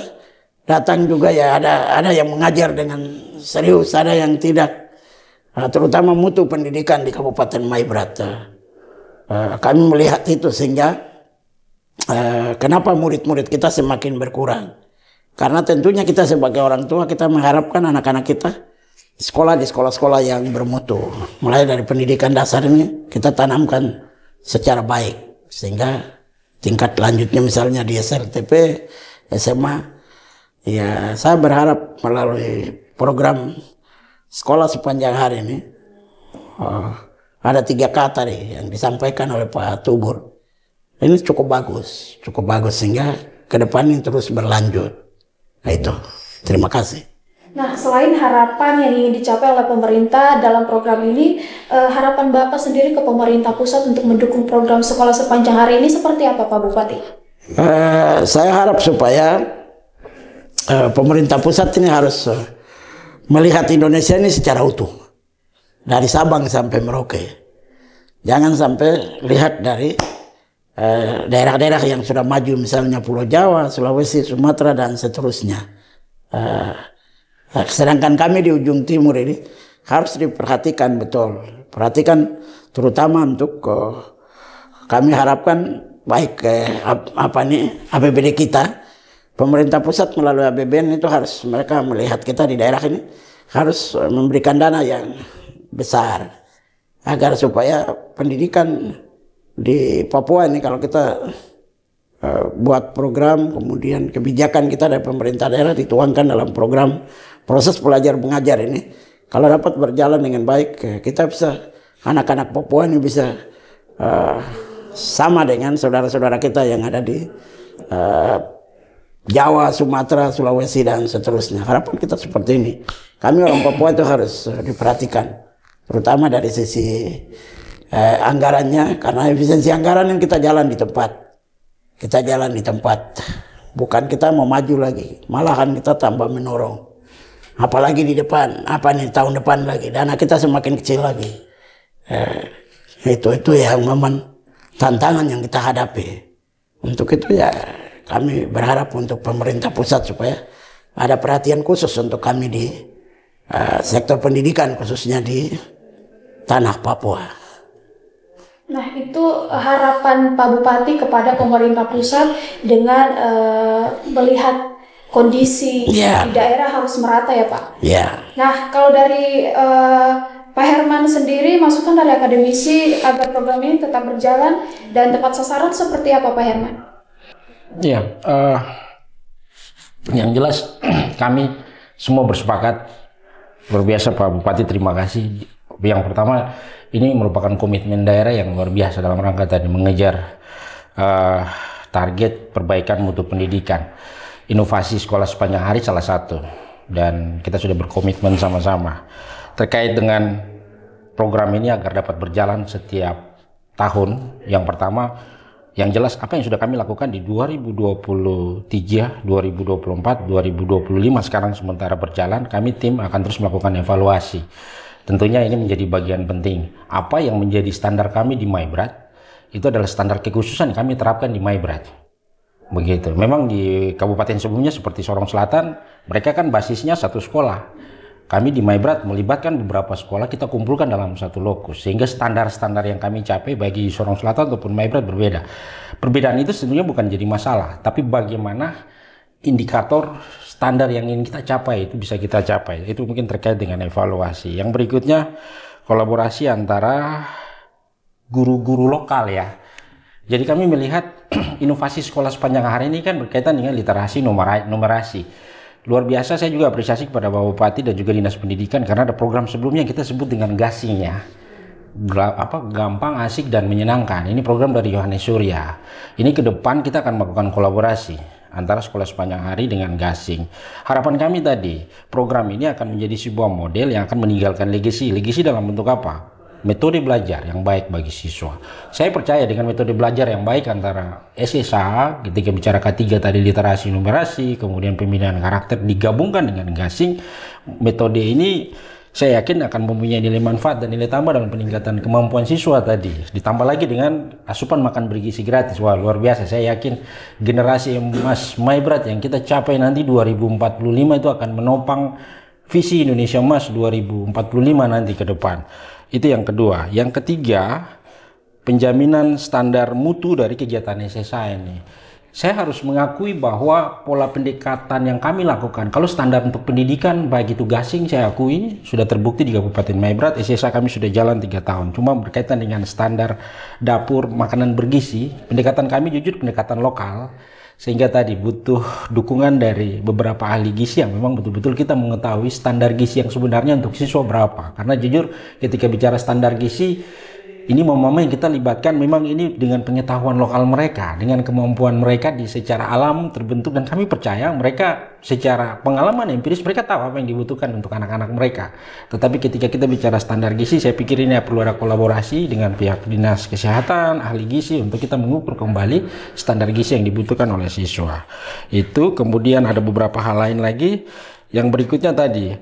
datang juga ya ada yang mengajar dengan serius, ada yang tidak. Terutama mutu pendidikan di Kabupaten Maibrat. Kami melihat itu sehingga kenapa murid-murid kita semakin berkurang. Karena tentunya kita sebagai orang tua kita mengharapkan anak-anak kita sekolah di sekolah-sekolah yang bermutu. Mulai dari pendidikan dasar ini kita tanamkan secara baik. Sehingga tingkat lanjutnya misalnya di SLTP, SMA. Ya saya berharap melalui program sekolah sepanjang hari ini. Ada 3 kata yang disampaikan oleh Pak Tubur. Ini cukup bagus sehingga ke depan ini terus berlanjut. Nah itu, terima kasih. Nah, selain harapan yang ingin dicapai oleh pemerintah dalam program ini, harapan Bapak sendiri ke pemerintah pusat untuk mendukung program sekolah sepanjang hari ini seperti apa, Pak Bupati? Saya harap supaya pemerintah pusat ini harus melihat Indonesia ini secara utuh, dari Sabang sampai Merauke. Jangan sampai lihat dari daerah-daerah yang sudah maju, misalnya Pulau Jawa, Sulawesi, Sumatera, dan seterusnya. Sedangkan kami di ujung timur ini harus diperhatikan betul. Perhatikan terutama untuk kami harapkan baik APBD kita. Pemerintah pusat melalui APBN itu harus mereka melihat kita di daerah ini harus memberikan dana yang besar agar supaya pendidikan di Papua ini kalau kita buat program, kemudian kebijakan kita dari pemerintah daerah dituangkan dalam program proses belajar mengajar ini, kalau dapat berjalan dengan baik, kita bisa, anak-anak Papua ini bisa sama dengan saudara-saudara kita yang ada di Jawa, Sumatera, Sulawesi, dan seterusnya. Harapan kita seperti ini. Kami orang Papua itu harus diperhatikan, terutama dari sisi anggarannya, karena efisiensi anggaran yang kita jalan di tempat. Kita jalan di tempat, bukan kita mau maju lagi, malahan kita tambah menurun. Apalagi di depan, tahun depan lagi, dana kita semakin kecil lagi. Itu yang memang tantangan yang kita hadapi. Untuk itu ya kami berharap untuk pemerintah pusat supaya ada perhatian khusus untuk kami di sektor pendidikan, khususnya di tanah Papua. Nah, itu harapan Pak Bupati kepada pemerintah pusat dengan melihat kondisi di daerah harus merata ya Pak? Nah, kalau dari Pak Herman sendiri, masukan dari akademisi agar program ini tetap berjalan dan tepat sasaran seperti apa Pak Herman? Yang jelas kami semua bersepakat. Luar biasa Pak Bupati, terima kasih. Yang pertama, ini merupakan komitmen daerah yang luar biasa dalam rangka tadi mengejar target perbaikan mutu pendidikan. Inovasi sekolah sepanjang hari salah satu, dan kita sudah berkomitmen sama-sama terkait dengan program ini agar dapat berjalan setiap tahun. Yang pertama, yang jelas apa yang sudah kami lakukan di 2023, 2024, 2025 sekarang sementara berjalan, kami tim akan terus melakukan evaluasi Tentunya ini menjadi bagian penting. Apa yang menjadi standar kami di MyBrad itu adalah standar kekhususan kami terapkan di MyBrad. Begitu. Memang di kabupaten sebelumnya seperti Sorong Selatan, mereka kan basisnya satu sekolah. Kami di MyBrad melibatkan beberapa sekolah, kita kumpulkan dalam satu lokus, sehingga standar-standar yang kami capai bagi Sorong Selatan ataupun MyBrad berbeda. Perbedaan itu sebenarnya bukan jadi masalah, tapi bagaimana indikator standar yang ingin kita capai itu bisa kita capai. Itu mungkin terkait dengan evaluasi. Yang berikutnya, kolaborasi antara guru-guru lokal ya. Jadi kami melihat inovasi sekolah sepanjang hari ini kan berkaitan dengan literasi numerasi. Luar biasa, saya juga apresiasi kepada Bapak Bupati dan juga Dinas Pendidikan karena ada program sebelumnya yang kita sebut dengan gasing ya. Gampang, asik, dan menyenangkan. Ini program dari Yohanes Surya. Ini ke depan kita akan melakukan kolaborasi antara sekolah sepanjang hari dengan gasing. Harapan kami tadi, program ini akan menjadi sebuah model yang akan meninggalkan legasi. Legasi dalam bentuk apa? Metode belajar yang baik bagi siswa. Saya percaya dengan metode belajar yang baik antara SSA ketika bicara K3 tadi literasi numerasi, kemudian pembinaan karakter digabungkan dengan gasing, metode ini saya yakin akan mempunyai nilai manfaat dan nilai tambah dalam peningkatan kemampuan siswa tadi. Ditambah lagi dengan asupan makan bergizi gratis. Wah, luar biasa. Saya yakin generasi emas MyBrad yang kita capai nanti 2045 itu akan menopang visi Indonesia Emas 2045 nanti ke depan. Itu yang kedua. Yang ketiga, penjaminan standar mutu dari kegiatan SSA ini. Saya harus mengakui bahwa pola pendekatan yang kami lakukan, kalau standar untuk pendidikan baik itu gasing, saya akui sudah terbukti di Kabupaten MyBrad. SSA kami sudah jalan 3 tahun. Cuma berkaitan dengan standar dapur makanan bergizi, pendekatan kami jujur pendekatan lokal. Sehingga tadi butuh dukungan dari beberapa ahli gizi yang memang betul-betul kita mengetahui standar gizi yang sebenarnya untuk siswa berapa. Karena jujur ketika bicara standar gizi, ini mama yang kita libatkan memang ini dengan pengetahuan lokal mereka, dengan kemampuan mereka di secara alam terbentuk, dan kami percaya mereka secara pengalaman empiris mereka tahu apa yang dibutuhkan untuk anak-anak mereka. Tetapi ketika kita bicara standar gizi, saya pikir ini perlu ada kolaborasi dengan pihak dinas kesehatan, ahli gizi untuk kita mengukur kembali standar gizi yang dibutuhkan oleh siswa. Itu kemudian ada beberapa hal lain lagi. Yang berikutnya tadi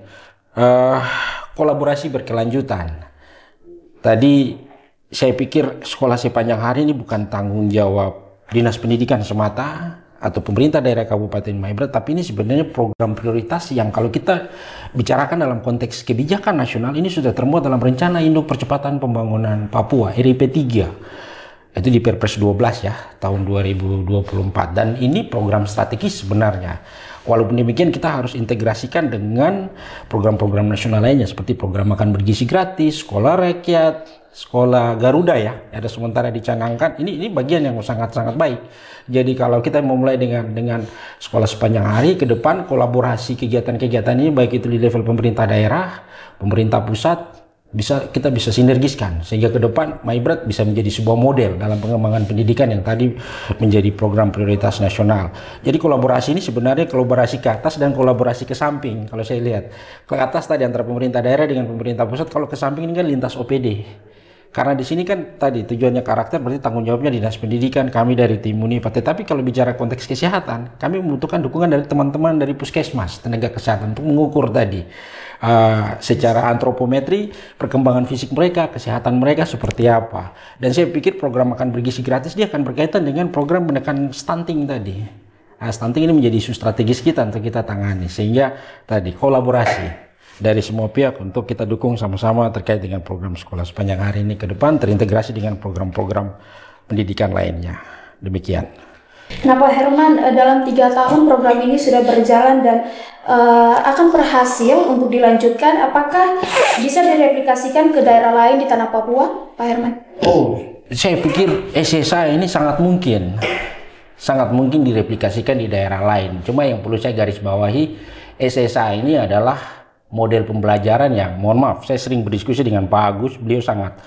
kolaborasi berkelanjutan. Tadi saya pikir sekolah sepanjang hari ini bukan tanggung jawab Dinas Pendidikan semata atau pemerintah daerah Kabupaten MyBrad, tapi ini sebenarnya program prioritas yang kalau kita bicarakan dalam konteks kebijakan nasional ini sudah termuat dalam Rencana Induk Percepatan Pembangunan Papua RIP 3. Itu di Perpres 12 ya, tahun 2024. Dan ini program strategis sebenarnya. Walaupun demikian kita harus integrasikan dengan program-program nasional lainnya seperti program makan bergizi gratis, sekolah rakyat, sekolah Garuda ya, ada sementara dicanangkan. Ini bagian yang sangat-sangat baik. Jadi kalau kita memulai dengan sekolah sepanjang hari, ke depan kolaborasi kegiatan-kegiatan ini baik itu di level pemerintah daerah, pemerintah pusat, kita bisa sinergiskan sehingga ke depan MyBrad bisa menjadi sebuah model dalam pengembangan pendidikan yang tadi menjadi program prioritas nasional. Jadi kolaborasi ini sebenarnya kolaborasi ke atas dan kolaborasi ke samping. Kalau saya lihat ke atas tadi antara pemerintah daerah dengan pemerintah pusat, kalau ke samping ini kan lintas OPD. Karena di sini kan tadi tujuannya karakter, berarti tanggung jawabnya Dinas Pendidikan, kami dari tim Unipa. Tetapi kalau bicara konteks kesehatan, kami membutuhkan dukungan dari teman-teman dari puskesmas, tenaga kesehatan untuk mengukur tadi secara antropometri perkembangan fisik mereka, kesehatan mereka seperti apa. Dan saya pikir program makan bergizi gratis dia akan berkaitan dengan program menekan stunting tadi. Stunting ini menjadi isu strategis kita untuk kita tangani, sehingga tadi kolaborasi dari semua pihak untuk kita dukung sama-sama terkait dengan program sekolah sepanjang hari ini ke depan terintegrasi dengan program-program pendidikan lainnya. Demikian. Nah Pak Herman, dalam 3 tahun program ini sudah berjalan dan akan berhasil untuk dilanjutkan. Apakah bisa direplikasikan ke daerah lain di tanah Papua, Pak Herman? Oh, saya pikir SSA ini sangat mungkin direplikasikan di daerah lain. Cuma yang perlu saya garis bawahi, SSA ini adalah model pembelajaran yang, mohon maaf, saya sering berdiskusi dengan Pak Agus, beliau sangat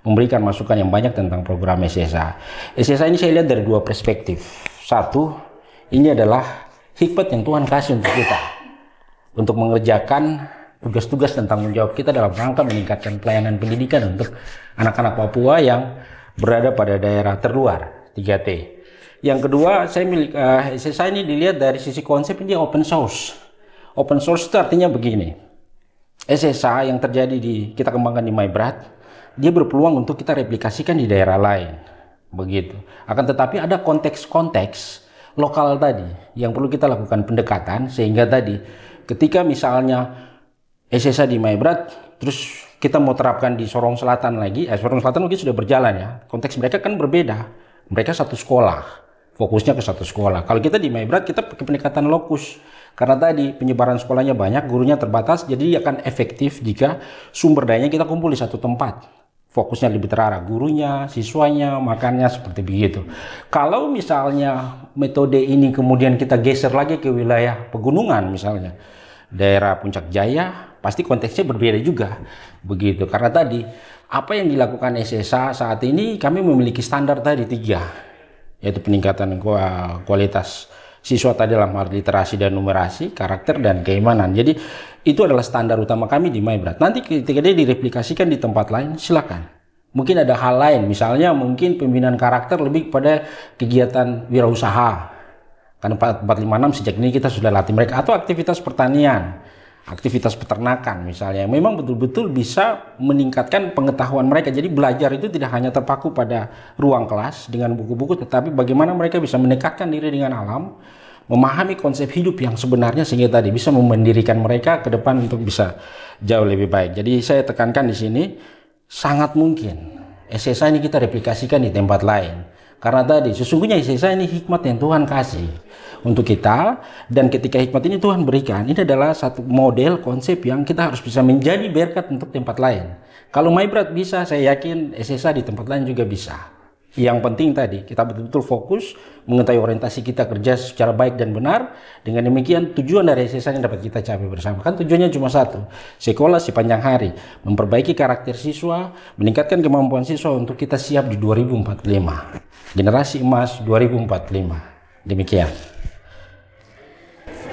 memberikan masukan yang banyak tentang program SSA. SSA ini saya lihat dari 2 perspektif. Satu, ini adalah hikmat yang Tuhan kasih untuk kita, untuk mengerjakan tugas-tugas dan tanggung jawab kita dalam rangka meningkatkan pelayanan pendidikan untuk anak-anak Papua yang berada pada daerah terluar, 3T. Yang kedua, SSA ini dilihat dari sisi konsep, ini open source. Open source itu artinya begini. SSA yang terjadi kita kembangkan di Maibrat, dia berpeluang untuk kita replikasikan di daerah lain. Begitu. Akan tetapi ada konteks-konteks lokal tadi yang perlu kita lakukan pendekatan, sehingga tadi ketika misalnya SSA di Maibrat, terus kita mau terapkan di Sorong Selatan lagi, Sorong Selatan mungkin sudah berjalan ya, konteks mereka kan berbeda, mereka satu sekolah, fokusnya ke satu sekolah. Kalau kita di Maibrat, kita pakai pendekatan lokus, karena tadi penyebaran sekolahnya banyak, gurunya terbatas, jadi akan efektif jika sumber dayanya kita kumpul di satu tempat. Fokusnya lebih terarah, gurunya, siswanya, makannya, seperti begitu. Kalau misalnya metode ini kemudian kita geser lagi ke wilayah pegunungan misalnya, daerah Puncak Jaya, pasti konteksnya berbeda juga. Begitu, karena tadi apa yang dilakukan SSA saat ini, kami memiliki standar tadi 3, yaitu peningkatan kualitas siswa tadi dalam hal literasi dan numerasi, karakter, dan keimanan. Jadi itu adalah standar utama kami di Maibrat. Nanti ketika dia direplikasikan di tempat lain, silakan. Mungkin ada hal lain, misalnya mungkin pembinaan karakter lebih pada kegiatan wirausaha. Karena 456 sejak ini kita sudah latih mereka, atau aktivitas pertanian, aktivitas peternakan misalnya, memang betul-betul bisa meningkatkan pengetahuan mereka. Jadi belajar itu tidak hanya terpaku pada ruang kelas dengan buku-buku, tetapi bagaimana mereka bisa mendekatkan diri dengan alam, memahami konsep hidup yang sebenarnya, sehingga tadi bisa memendirikan mereka ke depan untuk bisa jauh lebih baik. Jadi saya tekankan di sini, sangat mungkin SSA ini kita replikasikan di tempat lain. Karena tadi sesungguhnya SSA ini hikmat yang Tuhan kasih untuk kita, dan ketika hikmat ini Tuhan berikan, ini adalah satu model konsep yang kita harus bisa menjadi berkat untuk tempat lain. Kalau Maibrat bisa, saya yakin SSA di tempat lain juga bisa. Yang penting tadi kita betul-betul fokus mengetahui orientasi kita kerja secara baik dan benar. Dengan demikian tujuan dari SSA yang dapat kita capai bersama. Kan tujuannya cuma satu, sekolah sepanjang hari, memperbaiki karakter siswa, meningkatkan kemampuan siswa untuk kita siap di 2045, generasi emas 2045. Demikian.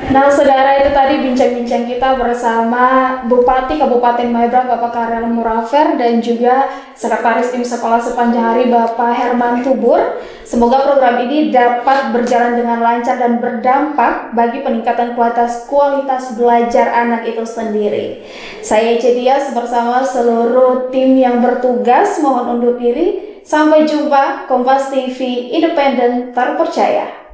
Nah, saudara, itu tadi bincang-bincang kita bersama Bupati Kabupaten Maibrat, Bapak Karel Murafer, dan juga Sekretaris Tim Sekolah Sepanjang Hari, Bapak Herman Tubur. Semoga program ini dapat berjalan dengan lancar dan berdampak bagi peningkatan kualitas belajar anak itu sendiri. Saya Cedias bersama seluruh tim yang bertugas mohon undur diri. Sampai jumpa. Kompas TV, independen, terpercaya.